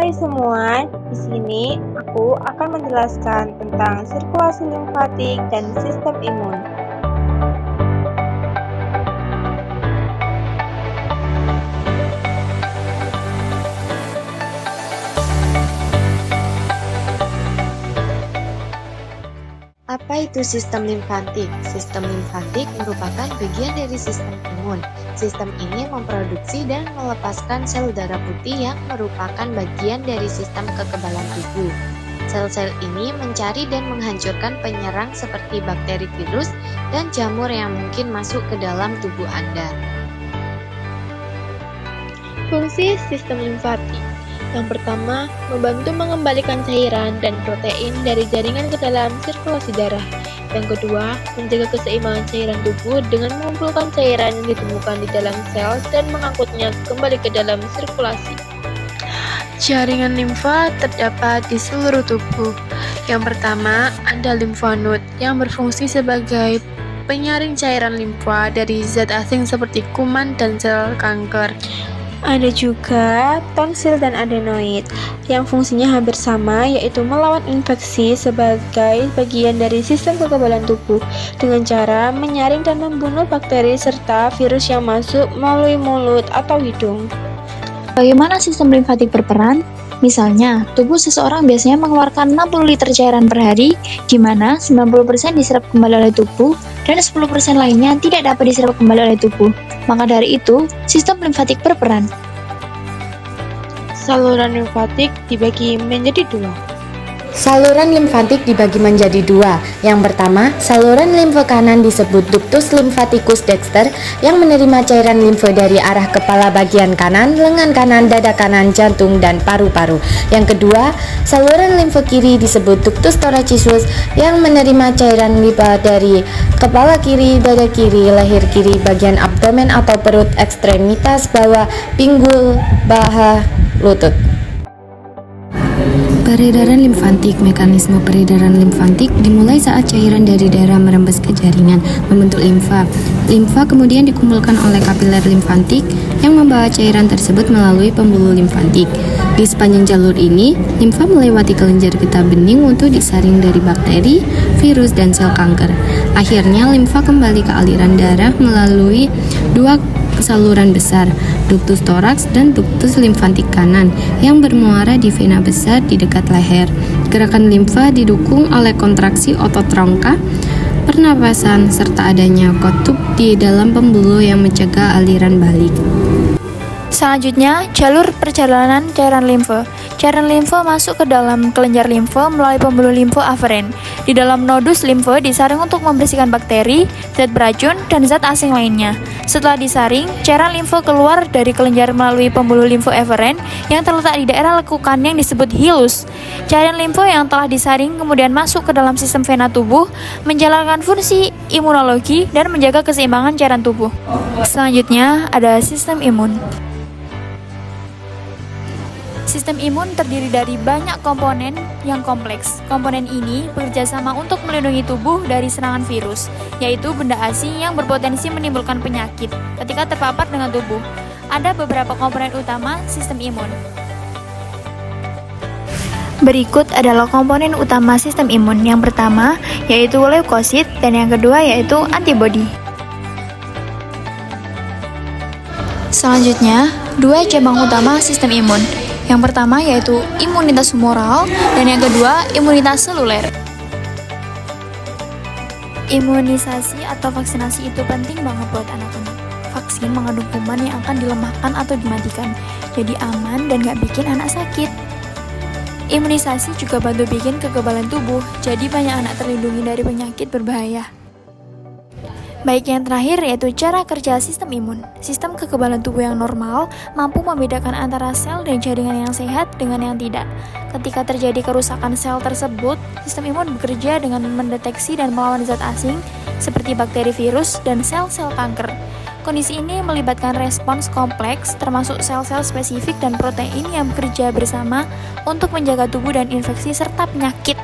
Hai semua, di sini aku akan menjelaskan tentang sirkulasi limfatik dan sistem imun. Apa itu sistem limfatik? Sistem limfatik merupakan bagian dari sistem imun. Sistem ini memproduksi dan melepaskan sel darah putih yang merupakan bagian dari sistem kekebalan tubuh. Sel-sel ini mencari dan menghancurkan penyerang seperti bakteri, virus, dan jamur yang mungkin masuk ke dalam tubuh Anda. Fungsi sistem limfatik. Yang pertama, membantu mengembalikan cairan dan protein dari jaringan ke dalam sirkulasi darah. Yang kedua, menjaga keseimbangan cairan tubuh dengan mengumpulkan cairan yang ditemukan di dalam sel dan mengangkutnya kembali ke dalam sirkulasi. Jaringan limfa terdapat di seluruh tubuh. Yang pertama, ada limfa node yang berfungsi sebagai penyaring cairan limfa dari zat asing seperti kuman dan sel kanker. Ada juga tonsil dan adenoid yang fungsinya hampir sama, yaitu melawan infeksi sebagai bagian dari sistem kekebalan tubuh dengan cara menyaring dan membunuh bakteri serta virus yang masuk melalui mulut atau hidung. Bagaimana sistem limfatik berperan? Misalnya, tubuh seseorang biasanya mengeluarkan 60 liter cairan per hari, di mana 90% diserap kembali oleh tubuh, dan 10% lainnya tidak dapat diserap kembali oleh tubuh. Maka dari itu, sistem limfatik berperan. Saluran limfatik dibagi menjadi dua. Saluran limfatik dibagi menjadi dua. Yang pertama, saluran limfe kanan disebut ductus lymphaticus dexter yang menerima cairan limfe dari arah kepala bagian kanan, lengan kanan, dada kanan, jantung, dan paru-paru. Yang kedua, saluran limfe kiri disebut ductus thoracisus yang menerima cairan limfe dari kepala kiri, dada kiri, leher kiri, bagian abdomen atau perut, ekstremitas bawah, pinggul, paha, lutut. Peredaran limfatik. Mekanisme peredaran limfatik dimulai saat cairan dari darah merembes ke jaringan, membentuk limfa. Limfa kemudian dikumpulkan oleh kapiler limfatik yang membawa cairan tersebut melalui pembuluh limfatik. Di sepanjang jalur ini, limfa melewati kelenjar getah bening untuk disaring dari bakteri, virus, dan sel kanker. Akhirnya, limfa kembali ke aliran darah melalui dua saluran besar, ductus thorax dan ductus limfatik kanan yang bermuara di vena besar di dekat leher. Gerakan limfa didukung oleh kontraksi otot rongga, pernapasan, serta adanya kutub di dalam pembuluh yang mencegah aliran balik. Selanjutnya, jalur perjalanan cairan limfe. Cairan limfe masuk ke dalam kelenjar limfe melalui pembuluh limfe aferen. Di dalam nodus limfe disaring untuk membersihkan bakteri, zat beracun, dan zat asing lainnya. Setelah disaring, cairan limfe keluar dari kelenjar melalui pembuluh limfe aferen yang terletak di daerah lekukan yang disebut hilus. Cairan limfe yang telah disaring kemudian masuk ke dalam sistem vena tubuh, menjalankan fungsi imunologi dan menjaga keseimbangan cairan tubuh. Selanjutnya, ada sistem imun. Sistem imun terdiri dari banyak komponen yang kompleks. Komponen ini bekerja sama untuk melindungi tubuh dari serangan virus, yaitu benda asing yang berpotensi menimbulkan penyakit ketika terpapar dengan tubuh. Ada beberapa komponen utama sistem imun. Berikut adalah komponen utama sistem imun. Yang pertama yaitu leukosit dan yang kedua yaitu antibodi. Selanjutnya, dua cabang utama sistem imun. Yang pertama yaitu imunitas humoral dan yang kedua imunitas seluler. Imunisasi atau vaksinasi itu penting banget buat anak-anak. Vaksin mengandung kuman yang akan dilemahkan atau dimatikan, jadi aman dan gak bikin anak sakit. Imunisasi juga bantu bikin kekebalan tubuh, jadi banyak anak terlindungi dari penyakit berbahaya. Baik, yang terakhir yaitu cara kerja sistem imun. Sistem kekebalan tubuh yang normal mampu membedakan antara sel dan jaringan yang sehat dengan yang tidak. Ketika terjadi kerusakan sel tersebut, sistem imun bekerja dengan mendeteksi dan melawan zat asing seperti bakteri, virus, dan sel-sel kanker. Kondisi ini melibatkan respons kompleks termasuk sel-sel spesifik dan protein yang bekerja bersama untuk menjaga tubuh dan infeksi serta penyakit.